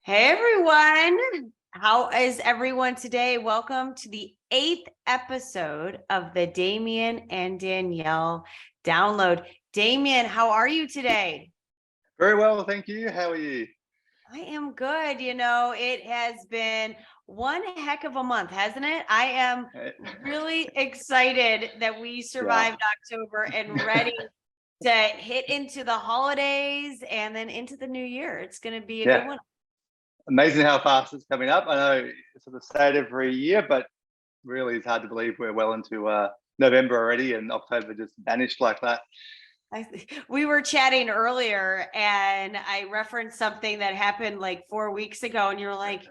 Hey everyone, how is everyone today? Welcome to the 8th episode of the Damien and Danielle download. Damien, how are you today? Very well, thank you. How are you? I am good. It has been one heck of a month, hasn't it? I am really excited that we survived October and ready to hit into the holidays and then into the new year. It's going to be a good one. Amazing how fast it's coming up. I know it's sort of stayed every year, but really it's hard to believe we're well into November already and October just vanished like that. We were chatting earlier and I referenced something that happened like 4 weeks ago and you were like, is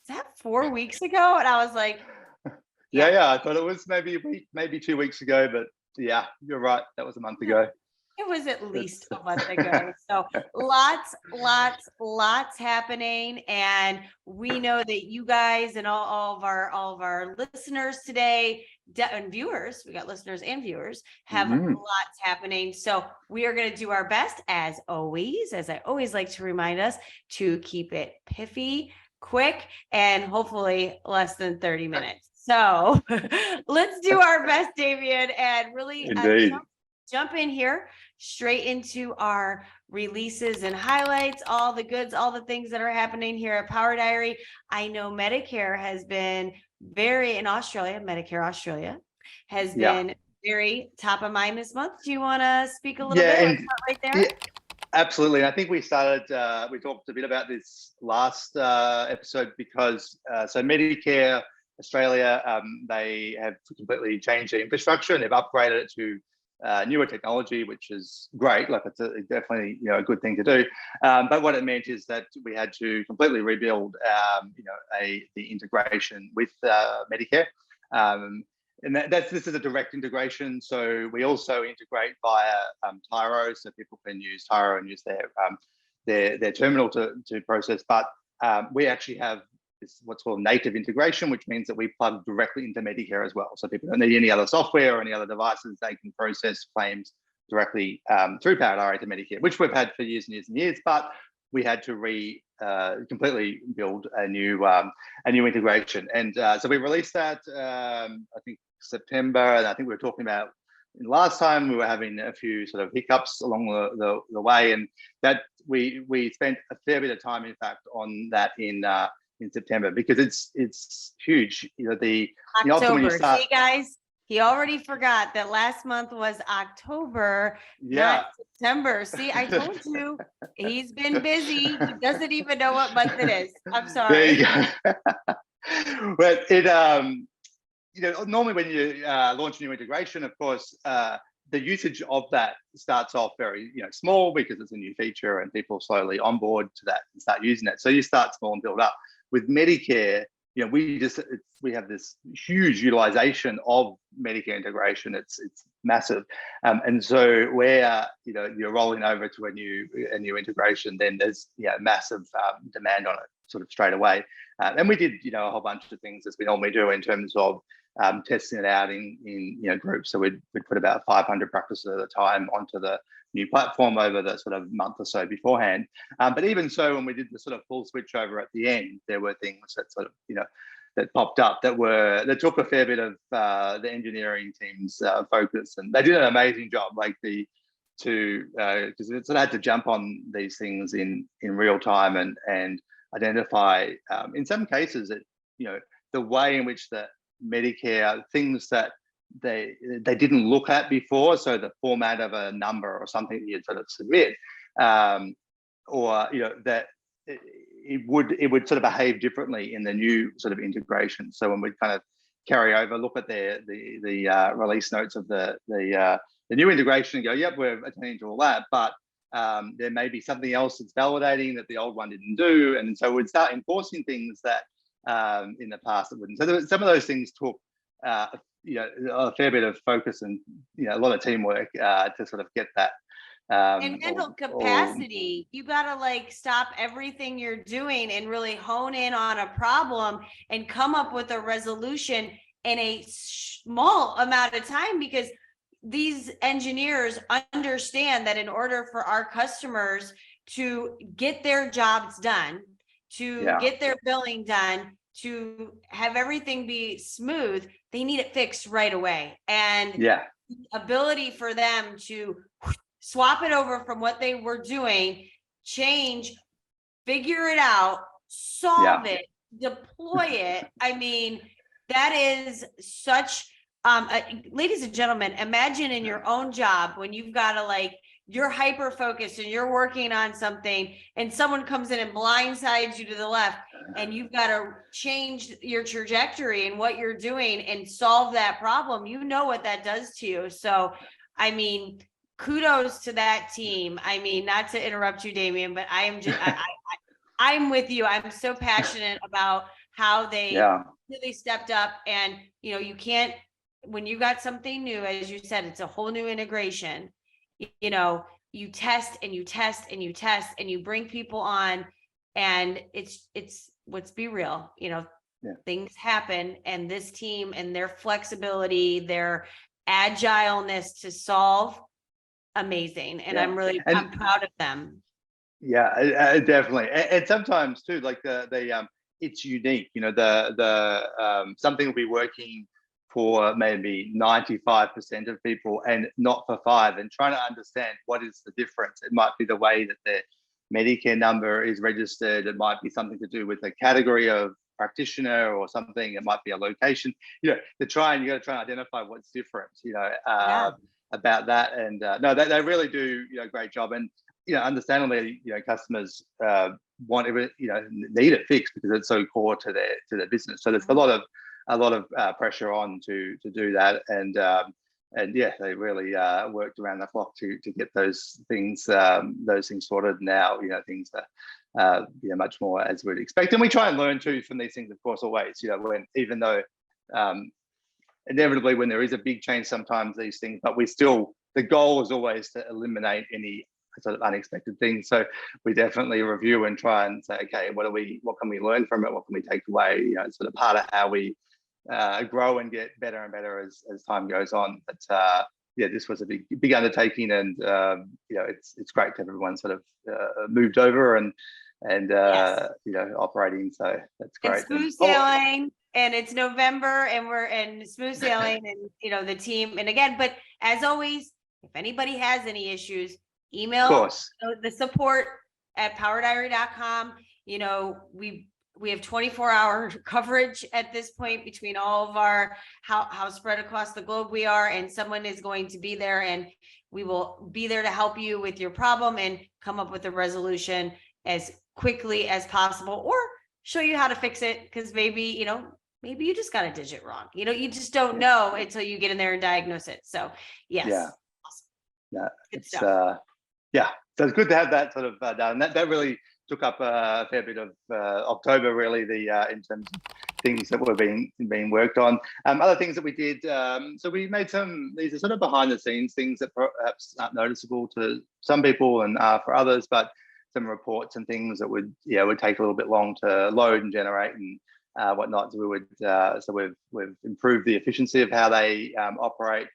that 4 weeks ago? And I was like, yeah. I thought it was maybe a week, maybe 2 weeks ago, but yeah, you're right. That was a month ago. It was at least a month ago. So lots happening. And we know that you guys and all of our listeners today and viewers, we got listeners and viewers, have lots happening. So we are going to do our best as I always like to remind us, to keep it piffy, quick, and hopefully less than 30 minutes. So let's do our best, Damien, and really jump in here straight into our releases and highlights, all the goods, all the things that are happening here at Power Diary. I know Medicare has been Medicare Australia has been very top of mind this month. Do you want to speak a little bit right there? Yeah, absolutely. I think we talked a bit about this last episode because so Medicare Australia, they have completely changed their infrastructure and they've upgraded it to newer technology, which is great. Like it's definitely a good thing to do. But what it meant is that we had to completely rebuild the integration with Medicare. And this is a direct integration. So we also integrate via Tyro, so people can use Tyro and use their terminal to process. But we actually have what's called native integration, which means that we plug directly into Medicare as well. So people don't need any other software or any other devices. They can process claims directly through Power Diary to Medicare, which we've had for years and years and years. But we had to completely build a new integration, and so we released that I think September, and I think we were talking about last time we were having a few sort of hiccups along the way, and that we spent a fair bit of time, in fact, on that in September, because it's huge. October. See, guys, he already forgot that last month was October, not September. See, I told you, he's been busy. He doesn't even know what month it is. I'm sorry. There you go. But it normally when you launch a new integration, of course, the usage of that starts off very small because it's a new feature and people slowly onboard to that and start using it. So you start small and build up. With Medicare, we have this huge utilization of Medicare integration. It's massive, and so where you're rolling over to a new integration, then there's massive demand on it sort of straight away. And we did a whole bunch of things as we normally do in terms of testing it out in groups. So we'd put about 500 practices at a time onto the new platform over the sort of month or so beforehand. But even so, when we did the sort of full switch over at the end, there were things that sort of that popped up that took a fair bit of the engineering team's focus, and they did an amazing job. Because it sort of had to jump on these things in real time and identify in some cases that the way in which the Medicare things that they didn't look at before, so the format of a number or something that you'd sort of submit, or that it would sort of behave differently in the new sort of integration. So when we kind of carry over, look at the release notes of the new integration and go, yep, we're attending to all that, but there may be something else that's validating that the old one didn't do, and so we'd start enforcing things that in the past it wouldn't. So some of those things took a fair bit of focus and a lot of teamwork to sort of get that and mental capacity. You got to stop everything you're doing and really hone in on a problem and come up with a resolution in a small amount of time, because these engineers understand that in order for our customers to get their jobs done, to get their billing done, to have everything be smooth, they need it fixed right away. And the ability for them to swap it over from what they were doing, change, figure it out, solve it, deploy it. I mean, that is such, ladies and gentlemen, imagine in your own job when you've got to like, you're hyper focused and you're working on something and someone comes in and blindsides you to the left and you've got to change your trajectory and what you're doing and solve that problem. You know what that does to you. So, I mean, kudos to that team. I mean, not to interrupt you, Damien, but I am just, I'm with you. I'm so passionate about how they really stepped up. And, you know, you can't, when you got something new, as you said, it's a whole new integration. You know, you test and you test and you test and you bring people on, and it's let's be real, you know, things happen, and this team and their flexibility, their agileness to solve, amazing. And I'm proud of them. Yeah, definitely. And sometimes too, like the it's unique, you know, the something will be working for maybe 95% of people and not for 5%, and trying to understand what is the difference. It might be the way that their Medicare number is registered. It might be something to do with a category of practitioner or something. It might be a location, you know, you got to try and identify what's different, you know, about that. And no, they really do, you know, a great job. And, you know, understandably, you know, customers want it, you know, need it fixed because it's so core to their business. So there's a lot of pressure on to do that, and yeah, they really worked around the clock to get those things sorted. Now, you know, things are you know, much more as we'd expect, and we try and learn too from these things, of course, always. You know, even though inevitably when there is a big change, sometimes these things, but the goal is always to eliminate any sort of unexpected things. So we definitely review and try and say, okay, what can we learn from it? What can we take away? You know, it's sort of part of how we grow and get better and better as time goes on. But yeah, this was a big undertaking, and you know, it's great to have everyone sort of moved over and you know, operating. So that's great. And smooth sailing, and it's November, and we're in smooth sailing, and you know, the team. And again, but as always, if anybody has any issues, email the support at powerdiary.com. You know, we have 24-hour coverage at this point between all of our how spread across the globe we are, and someone is going to be there, and we will be there to help you with your problem and come up with a resolution as quickly as possible, or show you how to fix it, because maybe you just got a digit wrong. You know, you just don't know until you get in there and diagnose it. So yes. Yeah. Awesome. It's so it's good to have that sort of done. That really took up a fair bit of October, really, in terms of things that were being worked on. Other things that we did, so we made these are sort of behind the scenes things that perhaps aren't noticeable to some people and for others, but some reports and things that would take a little bit long to load and generate and whatnot. So we've improved the efficiency of how they operate.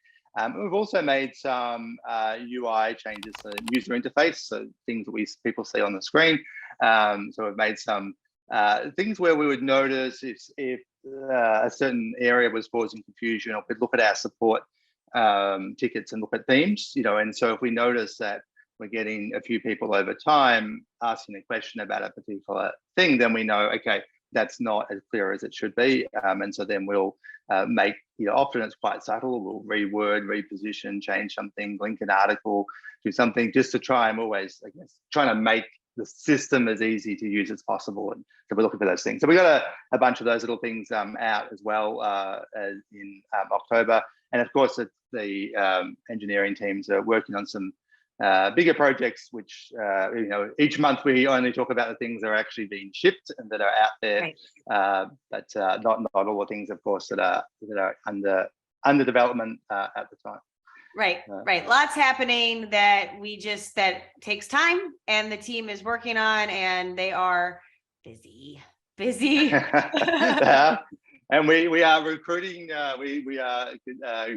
We've also made some UI changes, so user interface, so things that people see on the screen. So we've made some things where we would notice if a certain area was causing confusion, or we'd look at our support tickets and look at themes, you know. And so if we notice that we're getting a few people over time asking a question about a particular thing, then we know, okay, that's not as clear as it should be. And so then we'll make, you know, often it's quite subtle. We'll reword, reposition, change something, link an article, do something, just to try and always, I guess, trying to make the system as easy to use as possible. And so we're looking for those things. So we got a bunch of those little things out as well in October. And of course, the engineering teams are working on some bigger projects, which you know, each month we only talk about the things that are actually being shipped and that are out there, but not all the things, of course, that are under development at the time. Right. Lots happening that takes time, and the team is working on, and they are busy. Yeah. And we are recruiting. We are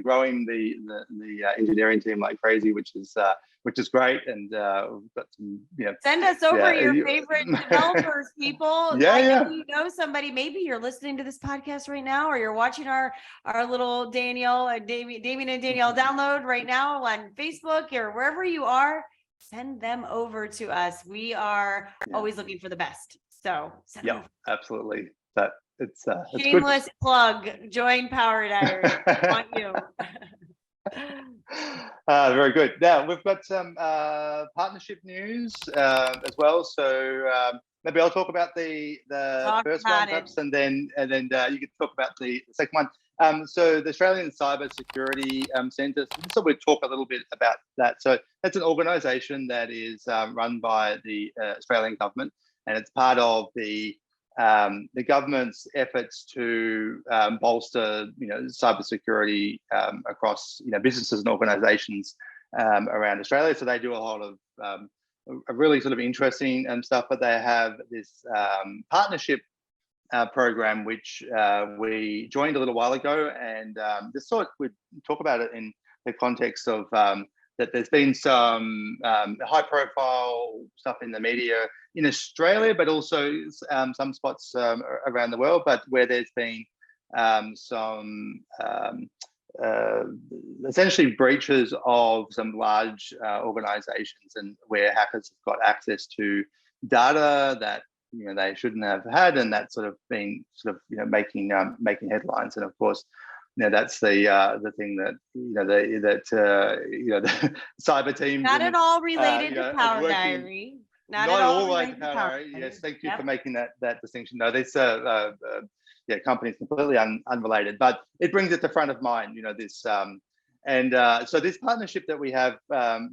growing the engineering team like crazy, which is which is great. And we've got some, send us over your favorite developers, people. Yeah, I know you know somebody. Maybe you're listening to this podcast right now, or you're watching our little Danielle and Damien and Danielle download right now on Facebook or wherever you are. Send them over to us. We are always looking for the best. So send them over. Absolutely. That it's shameless plug. Join Power Diary. I want you. Very good. Now we've got some partnership news as well. So maybe I'll talk about the first one perhaps, and then you can talk about the second one. So the Australian Cyber Security Centre. So we'll talk a little bit about that. So that's an organisation that is run by the Australian government, and it's part of the government's efforts to bolster, cybersecurity across, businesses and organisations around Australia. So they do a lot of a really sort of interesting stuff. But they have this partnership program which we joined a little while ago, and just thought we'd talk about it in the context of that there's been some high-profile stuff in the media in Australia, but also some spots around the world, but where there's been some essentially breaches of some large organizations, and where hackers have got access to data that they shouldn't have had, and that's sort of been making headlines. And of course, that's the thing that the cyber team. Not at all related to Power Diary. Not at all related to Power Diary. Yes, thank you for making that distinction. No, these companies completely unrelated, but it brings it to front of mind. This so this partnership that we have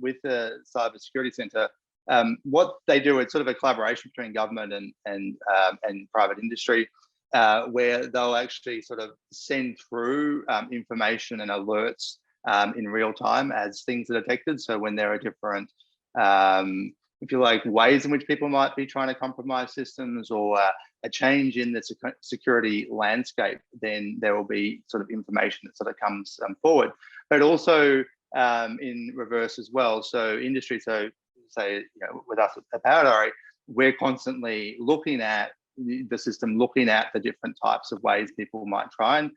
with the Cyber Security Centre. What they do, it's sort of a collaboration between government and private industry, where they'll actually sort of send through information and alerts in real time as things are detected. So when there are different, if you like, ways in which people might be trying to compromise systems, or a change in the security landscape, then there will be sort of information that sort of comes forward. But also in reverse as well. So industry, so say, with us at Power Diary, we're constantly looking at the system, looking at the different types of ways people might try and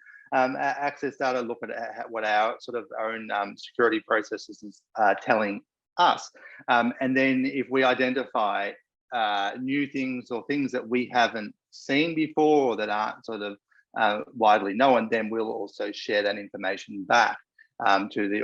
access data, look at what our sort of own security processes are telling us. And then if we identify new things or things that we haven't seen before, or that aren't sort of widely known, then we'll also share that information back to the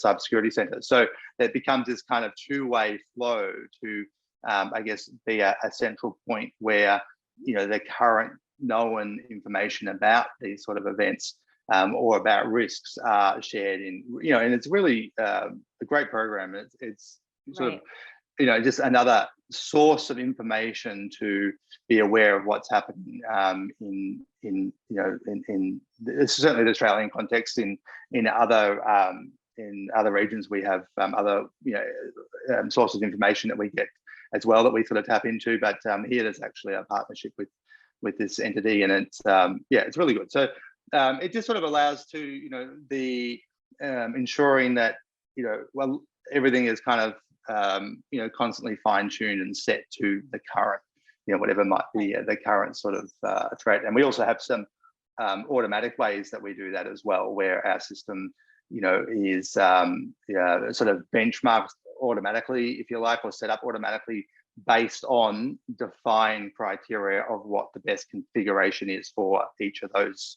Cybersecurity Centre. So it becomes this kind of two-way flow to, I guess, be a central point where the current known information about these sort of events or about risks are shared in, and it's really a great program. It's sort of just another source of information to be aware of what's happening in certainly the Australian context. In other regions, we have other sources of information that we get as well, that we sort of tap into. But here there's actually a partnership with this entity, and it's it's really good. So it just sort of allows to the ensuring that everything is kind of constantly fine-tuned and set to the current, whatever might be the current sort of threat. And we also have some automatic ways that we do that as well, where our system, is sort of benchmarked automatically, if you like, or set up automatically based on defined criteria of what the best configuration is for each of those,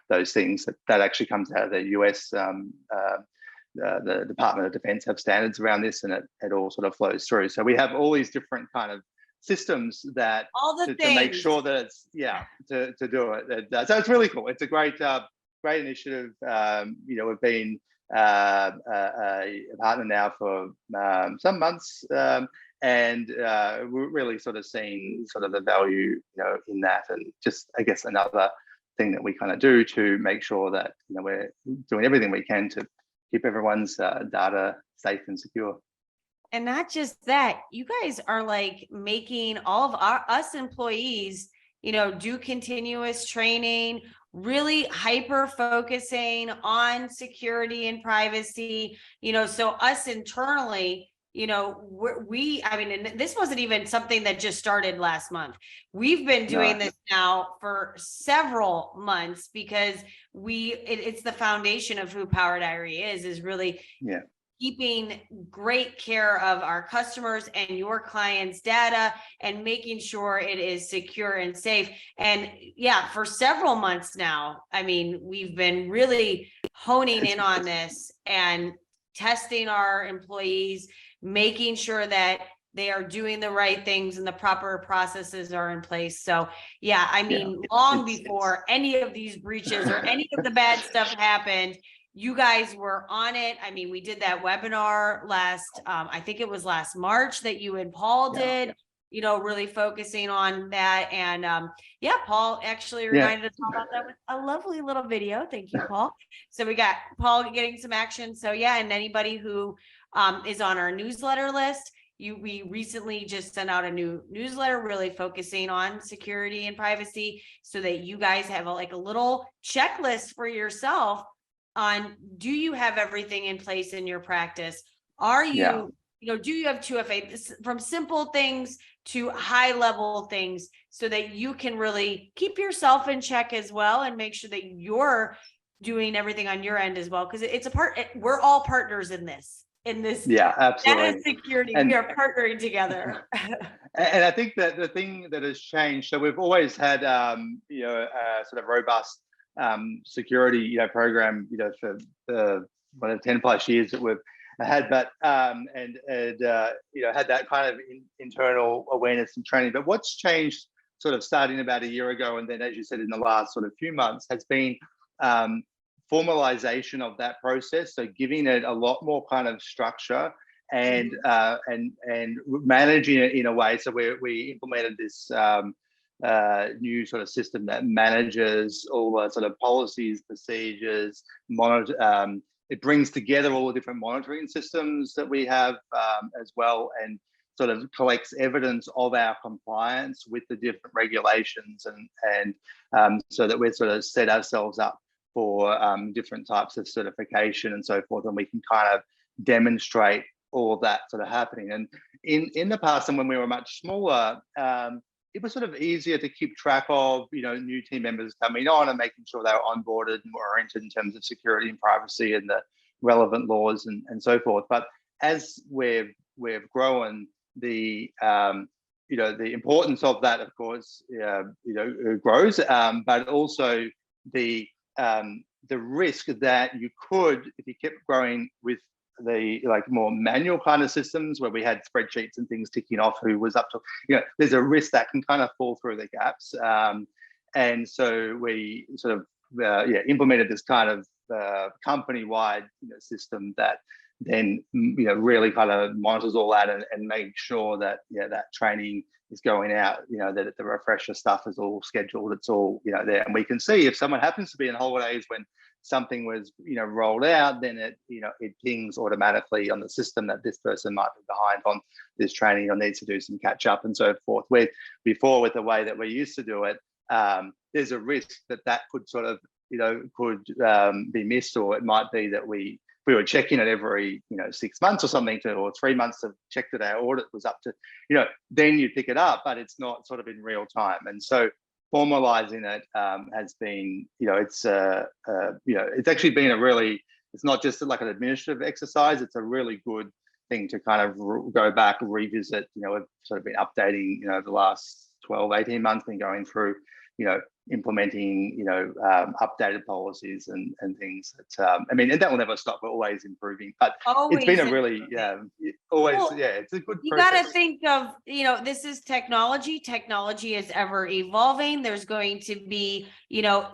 those things. That actually comes out of the US. The Department of Defense have standards around this, and it all sort of flows through. So we have all these different kind of systems that to make sure that it's to do it. So it's really cool. It's a great initiative. We've been a partner now for some months, and we're really sort of seeing sort of the value in that, and just, I guess, another thing that we kind of do to make sure that we're doing everything we can to keep everyone's data safe and secure. And not just that, you guys are like making all of us employees, do continuous training. really hyper focusing on security and privacy, so us internally, I mean, and this wasn't even something that just started last month. We've been doing this now for several months because it's the foundation of who Power Diary is really keeping great care of our customers and your clients' data and making sure it is secure and safe. And for several months now, I mean, we've been really honing in on this and testing our employees, making sure that they are doing the right things and the proper processes are in place. So I mean, long before any of these breaches or any of the bad stuff happened, you guys were on it. I mean, we did that webinar I think it was last March that you and Paul did, really focusing on that. And Paul actually reminded us all about that with a lovely little video. Thank you, Paul. So we got Paul getting some action. So and anybody who is on our newsletter list, we recently just sent out a new newsletter really focusing on security and privacy so that you guys have a little checklist for yourself on, do you have everything in place in your practice? Are you, do you have 2FA, from simple things to high level things, so that you can really keep yourself in check as well and make sure that you're doing everything on your end as well. Because it's we're all partners in this. Absolutely. Data security, we are partnering together. And I think that the thing that has changed, so we've always had, a sort of robust security, program, for the 10 plus years that we've had, but had that kind of internal awareness and training. But what's changed, sort of starting about a year ago, and then, as you said, in the last sort of few months, has been formalization of that process. So giving it a lot more kind of structure and managing it in a way. So we implemented this new sort of system that manages all the sort of policies, procedures, it brings together all the different monitoring systems that we have as well, and sort of collects evidence of our compliance with the different regulations, and so that we've sort of set ourselves up for different types of certification and so forth, and we can kind of demonstrate all of that sort of happening. And in the past, and when we were much smaller, it was sort of easier to keep track of, new team members coming on and making sure they were onboarded and oriented in terms of security and privacy and the relevant laws and so forth. But as we've grown, the the importance of that, of course, grows, but also the risk that you could, if you kept growing with the more manual kind of systems where we had spreadsheets and things ticking off who was up to, there's a risk that can kind of fall through the gaps. And so we sort of implemented this kind of company-wide system that then really kind of monitors all that and makes sure that that training is going out, that the refresher stuff is all scheduled, it's all there, and we can see if someone happens to be on holidays when something was rolled out, then it it pings automatically on the system that this person might be behind on this training or needs to do some catch up and so forth. Where before, with the way that we used to do it, there's a risk that could sort of be missed, or it might be that we were checking it every 6 months or something, or 3 months to check that our audit was up to, then you pick it up, but it's not sort of in real time. And so formalizing it has been, it's actually been it's not just like an administrative exercise, it's a really good thing to kind of go back and revisit. We've sort of been updating, the last 12, 18 months, been going through, implementing, updated policies and things that, I mean, and that will never stop. We're always improving, but it's been a really, it's a good process. You got to think of, this is technology. Technology is ever evolving. There's going to be,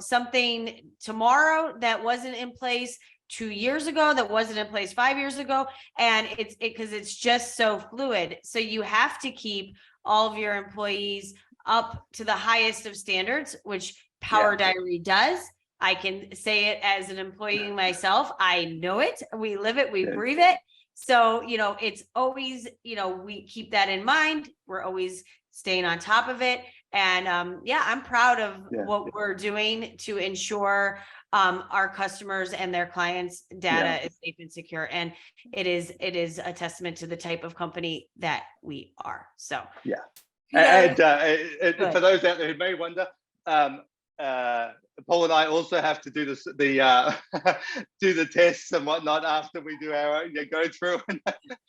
something tomorrow that wasn't in place 2 years ago, that wasn't in place 5 years ago. And because it's just so fluid. So you have to keep all of your employees up to the highest of standards, which Power Diary does. I can say it as an employee myself. I know it. We live it. We breathe it. So, it's always, we keep that in mind. We're always staying on top of it. And yeah, I'm proud of what we're doing to ensure our customers and their clients' data is safe and secure. And it is a testament to the type of company that we are. So and for those out there who may wonder, Paul and I also have to do do the tests and whatnot after we do our go through.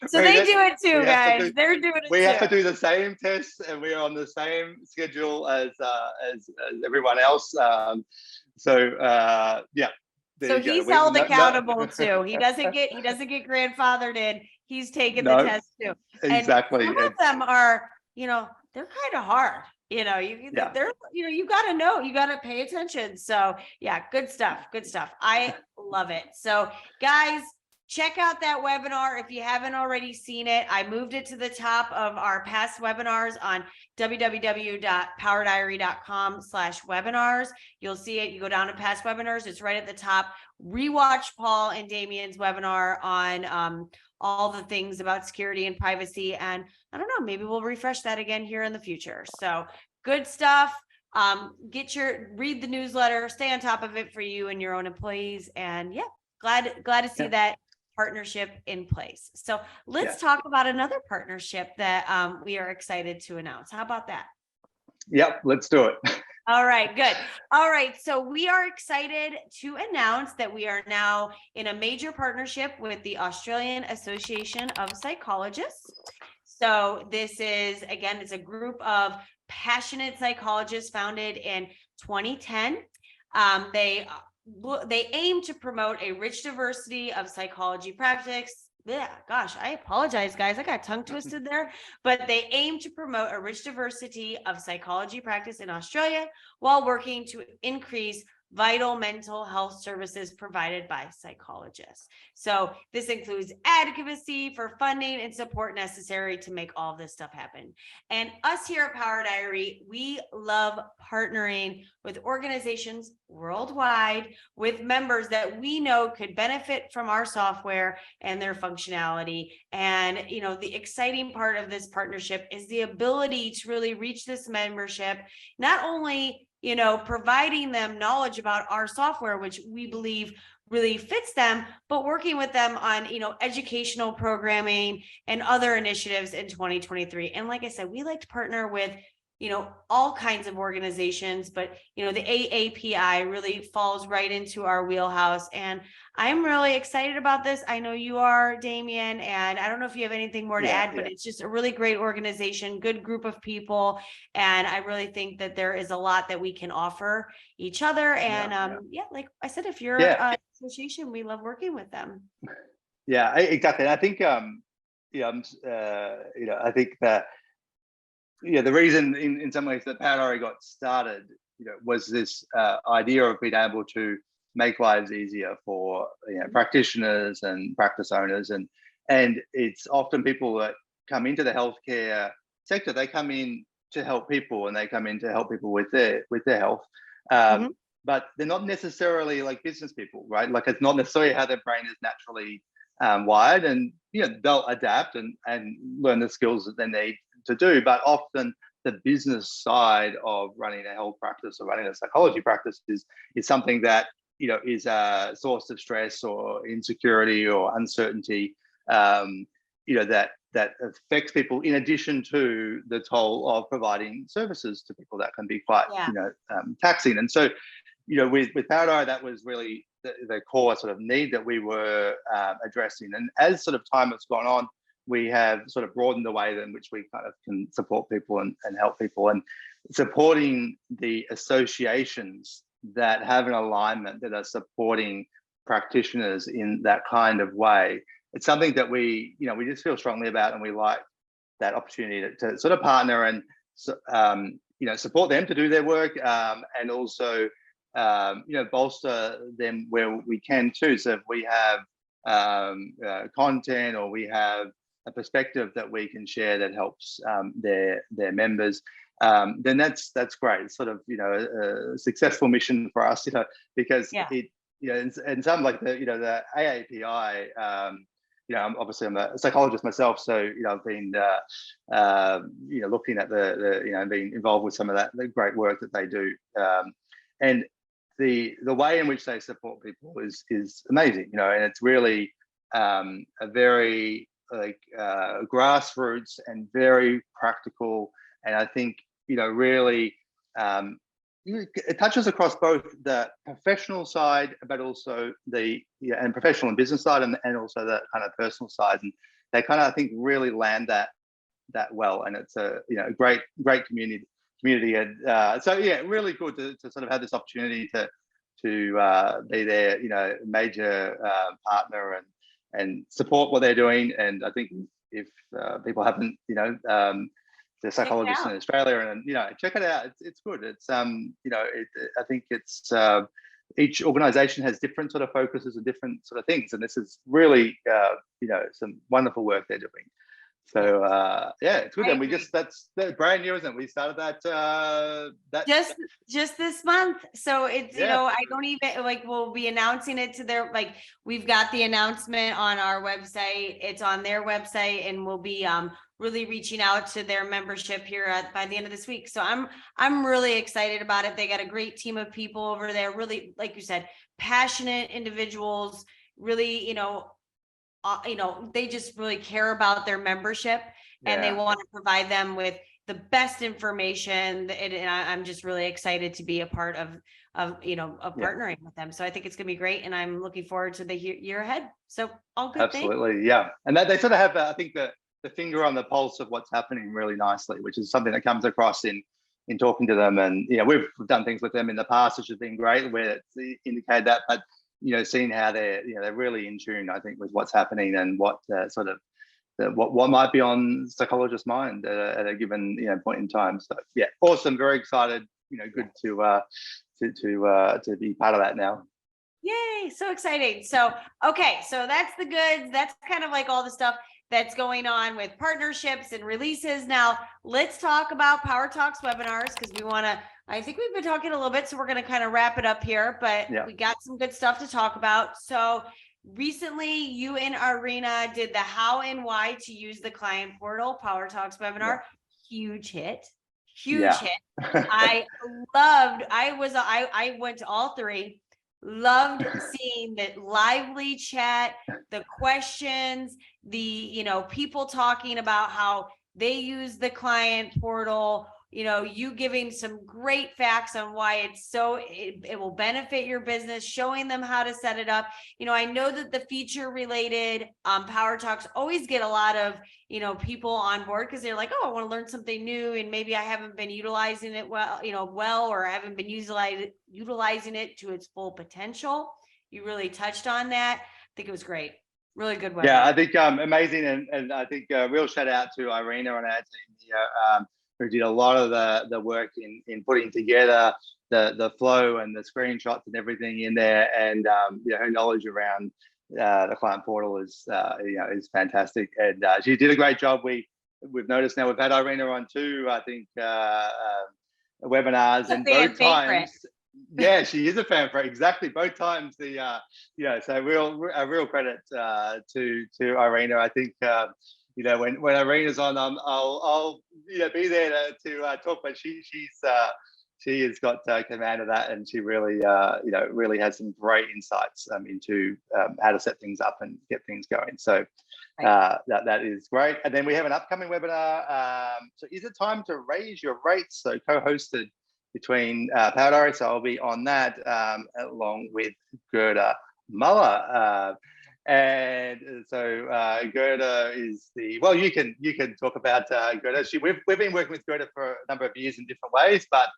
So they do it too, guys. They're doing it too. We have to do the same tests, and we're on the same schedule as everyone else. So he's held accountable too. He doesn't get grandfathered in. He's taken the test too. Exactly. And some of them are, they're kind of hard. You got to know, you got to pay attention. So yeah, good stuff. I love it. So guys, check out that webinar if you haven't already seen it. I moved it to the top of our past webinars on www.powerdiary.com/webinars. You'll see it. You go down to past webinars. It's right at the top. Rewatch Paul and Damien's webinar on all the things about security and privacy. And I don't know, maybe we'll refresh that again here in the future. So good stuff. Read the newsletter, stay on top of it for you and your own employees. And yeah, glad to see that partnership in place. So let's talk about another partnership that we are excited to announce. How about that? Yep, let's do it. All right, good. All right, so we are excited to announce that we are now in a major partnership with the Australian Association of Psychologists. So this is, again, it's a group of passionate psychologists founded in 2010. They aim to promote a rich diversity of psychology practice. Yeah, gosh, I apologize, guys. I got tongue twisted there. But they aim to promote a rich diversity of psychology practice in Australia while working to increase vital mental health services provided by psychologists. So this includes advocacy for funding and support necessary to make all of this stuff happen. And us here at Power Diary, we love partnering with organizations worldwide with members that we know could benefit from our software and their functionality. And, the exciting part of this partnership is the ability to really reach this membership, not only providing them knowledge about our software, which we believe really fits them, but working with them on, educational programming and other initiatives in 2023. And like I said, we like to partner with, all kinds of organizations, but, the AAPi really falls right into our wheelhouse. And I'm really excited about this. I know you are, Damien, and I don't know if you have anything more to add, but it's just a really great organization, good group of people. And I really think that there is a lot that we can offer each other. And like I said, if you're an association, we love working with them. Yeah, exactly. I think, I think that, the reason in some ways that Power Diary got started, was this idea of being able to make lives easier for practitioners and practice owners, and it's often people that come into the healthcare sector. They come in to help people, and they come in to help people with their health, but they're not necessarily like business people, right? Like it's not necessarily how their brain is naturally wired, and they'll adapt and learn the skills that they need to do, but often the business side of running a health practice or running a psychology practice is something that is a source of stress or insecurity or uncertainty, that affects people, in addition to the toll of providing services to people that can be quite taxing. And so with Power Diary, that was really the core sort of need that we were addressing. And as sort of time has gone on, we have sort of broadened the way in which we kind of can support people and help people, and supporting the associations that have an alignment, that are supporting practitioners in that kind of way. It's something that we just feel strongly about, and we like that opportunity to sort of partner and support them to do their work, and also bolster them where we can too. So if we have content, or we have a perspective that we can share that helps their members, then that's great. It's sort of a successful mission for us, because it and some like the AAPi obviously I'm a psychologist myself, so I've been looking at the being involved with some of the great work that they do, and the way in which they support people is amazing, and it's really a very grassroots and very practical, and I think really it touches across both the professional side, but also and professional and business side, and also the kind of personal side, and they kind of, I think, really land that well, and it's a great community, and so really good to sort of have this opportunity to be their major partner and support what they're doing. And I think if people haven't the Psychologists in Australia, and check it out. It's good. It's I think it's each organization has different sort of focuses and different sort of things, and this is really some wonderful work they're doing. So it's good. And we that's brand new, isn't it? We started that just this month. So it's I don't even we'll be announcing it to their we've got the announcement on our website. It's on their website, and we'll be really reaching out to their membership here by the end of this week. So I'm really excited about it. They got a great team of people over there, really, like you said, passionate individuals, really, they just really care about their membership, and they want to provide them with the best information. And I'm just really excited to be a part of partnering with them. So I think it's going to be great, and I'm looking forward to the year ahead. So all good. Absolutely. Things. Yeah. And they sort of have, I think, the finger on the pulse of what's happening really nicely, which is something that comes across in talking to them. And we've done things with them in the past, which has been great, where it's indicated that, but seeing how they're really in tune, I think, with what's happening and what sort of what might be on psychologists' mind at a given point in time. So awesome, very excited. Good to be part of that now. Yay, so exciting. So okay, so that's the goods. That's kind of all the stuff that's going on with partnerships and releases. Now let's talk about Power Talks webinars, because I think we've been talking a little bit, so we're going to kind of wrap it up here, but we got some good stuff to talk about. So recently you and Irina did the how and why to use the client portal Power Talks webinar. Huge hit. I went to all three. Loved seeing the lively chat, the questions, the people talking about how they use the client portal, you giving some great facts on why it will benefit your business, showing them how to set it up. I know that the feature related Power Talks always get a lot of people on board, because they're like, oh, I want to learn something new, and maybe I haven't been utilizing it well, or I haven't been utilizing it to its full potential. You really touched on that. I think it was great. Really good webinar. Yeah, I think amazing, and I think real shout out to Irina and our team here, who did a lot of the work in putting together the flow and the screenshots and everything in there, and her knowledge around the client portal is fantastic, and she did a great job. We've noticed now we've had Irina on two, I think, webinars, and both times. Yeah, she is a fan favorite. Exactly, both times so a real credit to Irina. I think when Irina's on, I'll be there to talk, but she has got command of that, and she really really has some great insights into how to set things up and get things going. So that is great. And then we have an upcoming webinar. So is it time to raise your rates? So co-hosted between Powder, so I'll be on that along with Gerda Muller. And so Gerda is you can talk about Gerda. We've been working with Gerda for a number of years in different ways, but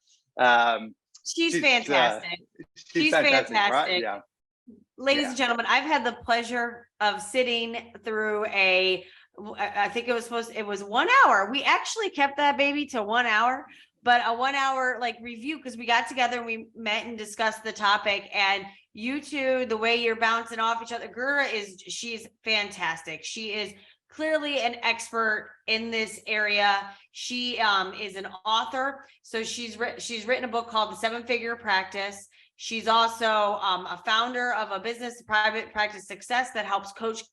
she's fantastic. She's fantastic, right? Yeah. Ladies and gentlemen, I've had the pleasure of sitting through I think it was 1 hour. We actually kept that baby to 1 hour, but a 1 hour review, because we got together and we met and discussed the topic. And you two, the way you're bouncing off each other, Gerda she's fantastic. She is clearly an expert in this area. She is an author. So she's written a book called The 7-Figure Practice. She's also a founder of a business, private practice success, that helps coach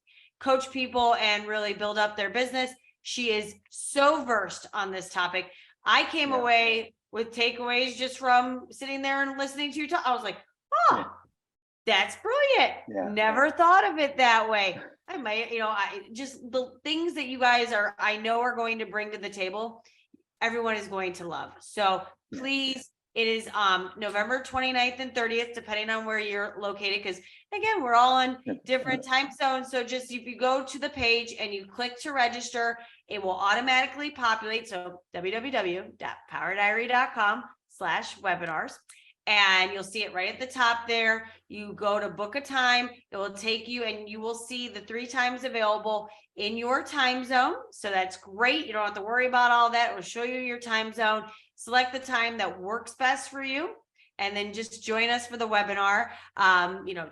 coach people and really build up their business. She is so versed on this topic. I came away with takeaways just from sitting there and listening to you talk. I was like, oh, that's brilliant. Never thought of it that way. I might, I just, the things that you guys I know are going to bring to the table, everyone is going to love. So please, it is November 29th and 30th, depending on where you're located. Because again, we're all on different time zones. So just if you go to the page and you click to register, it will automatically populate. So www.powerdiary.com/webinars. And you'll see it right at the top there. You go to book a time, it will take you and you will see the 3 times available in your time zone. So that's great. You don't have to worry about all that. It will show you your time zone. Select the time that works best for you. And then just join us for the webinar.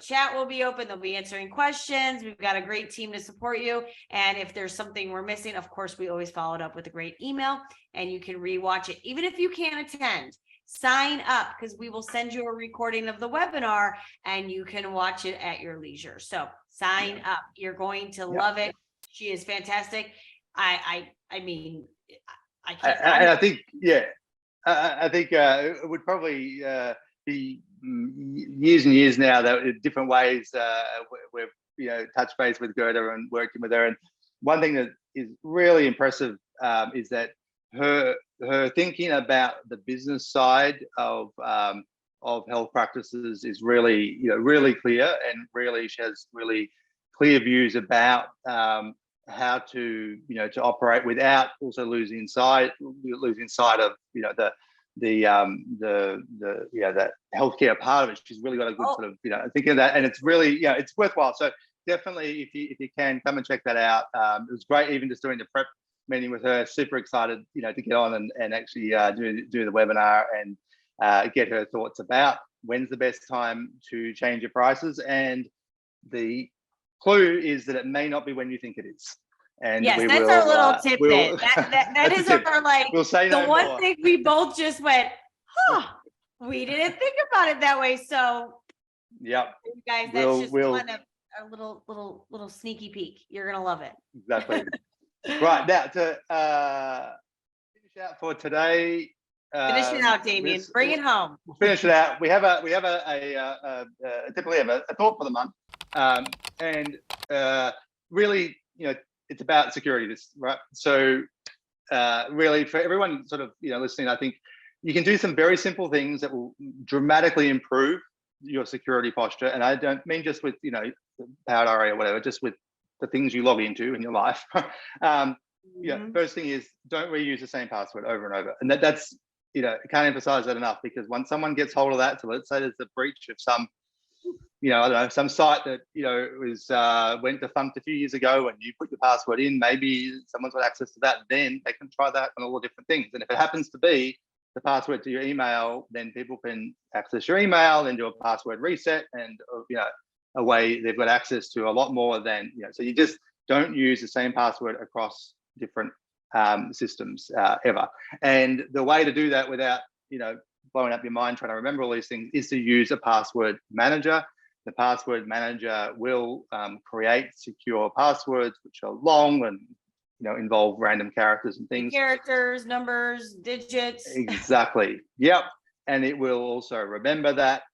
Chat will be open. They'll be answering questions. We've got a great team to support you. And if there's something we're missing, of course, we always follow it up with a great email and you can rewatch it. Even if you can't attend, sign up because we will send you a recording of the webinar and you can watch it at your leisure. So sign up. You're going to love it. She is fantastic. I mean, I can't. I think, I think it would probably be years and years now that in different ways we've touched base with Gerda and working with her. And one thing that is really impressive is that her thinking about the business side of health practices is really really clear, and really she has really clear views about how to to operate without also losing sight of the healthcare part of it. She's really got a good sort of thinking of that, and it's really it's worthwhile. So definitely, if you can come and check that out. It was great even just doing the prep meeting with her. Super excited to get on and actually do the webinar and get her thoughts about when's the best time to change your prices. And the clue is that it may not be when you think it is. And yes, that's our little tidbit. That is our we'll say the no one more. thing we both just went, we didn't think about it that way. So you guys, that's just one of our little sneaky peek. You're gonna love it. Exactly. Right, now to finish out for today. Finish it out, Damien. Bring it home. We'll finish it out. We typically have a thought for the month, and really, it's about security. Right. So, really, for everyone sort of listening, I think you can do some very simple things that will dramatically improve your security posture. And I don't mean just with Power Diary or whatever, just with the things you log into in your life. First thing is don't reuse the same password over and over. And that's I can't emphasize that enough, because once someone gets hold of that, so let's say there's a breach of some I don't know, some site that went defunct a few years ago, and you put your password in, maybe someone's got access to that, then they can try that on all the different things. And if it happens to be the password to your email, then people can access your email and do a password reset, and a way they've got access to a lot more than so you just don't use the same password across different systems ever. And the way to do that without blowing up your mind trying to remember all these things is to use a password manager. The password manager will create secure passwords which are long and involve random characters and things. Characters, numbers, digits. Exactly. Yep. And it will also remember that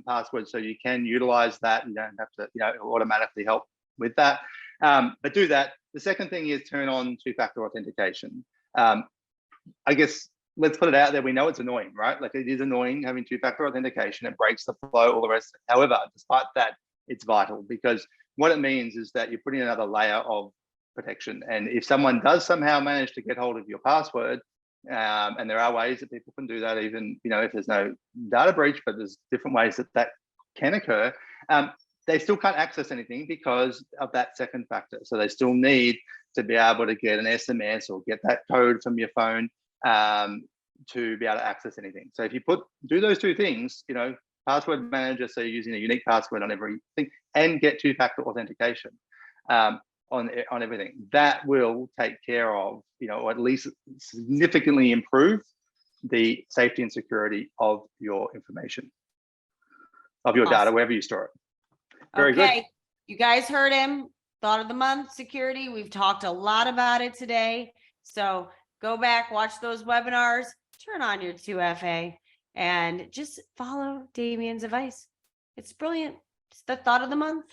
password, so you can utilize that. You don't have to, it'll automatically help with that. But do that. The second thing is turn on two-factor authentication. I guess let's put it out there. We know it's annoying, right? Like, it is annoying having two-factor authentication. It breaks the flow, all the rest. However, despite that, it's vital, because what it means is that you're putting another layer of protection. And if someone does somehow manage to get hold of your password, and there are ways that people can do that, even if there's no data breach, but there's different ways that can occur, they still can't access anything because of that second factor. So they still need to be able to get an SMS or get that code from your phone to be able to access anything. So if you do those two things, password manager, so you're using a unique password on everything, and get two-factor authentication on everything, that will take care of, or at least significantly improve the safety and security of your information, of your data, wherever you store it. Very good. You guys heard him. thought of the month, security. We've talked a lot about it today. So go back, watch those webinars, turn on your 2FA, and just follow Damien's advice. It's brilliant. It's the thought of the month.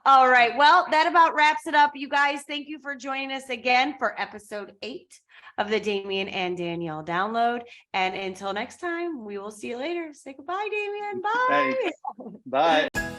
All right. Well, that about wraps it up. You guys, thank you for joining us again for episode 8 of the Damien and Danielle download. And until next time, we will see you later. Say goodbye, Damien. Bye. Thanks. Bye.